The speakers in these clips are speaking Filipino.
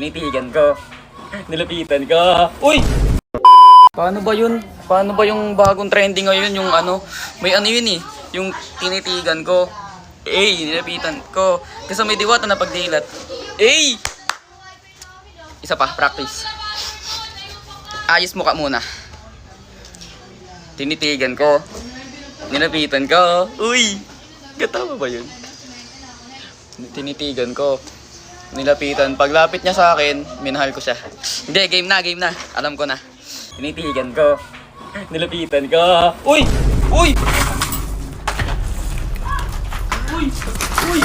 Tinitigan ko. Nilapitan ko. Uy! Paano ba yun? Paano ba yung bagong trending ngayon? Yung ano, may ano yun eh. Yung tinitigan ko. Nilapitan ko. Kasi may diwata na pagdilat. Isa pa, practice. Ayos mo ka muna. Tinitigan ko. Nilapitan ko. Uy! Katama ba yun? Tinitigan ko. Nilapitan. Paglapit niya sa akin, minahal ko siya. Hindi, game na. Alam ko na. Tinitigan ko. Nilapitan ko. Uy! Uy! Uy! Uy!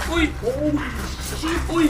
Uy! Uy!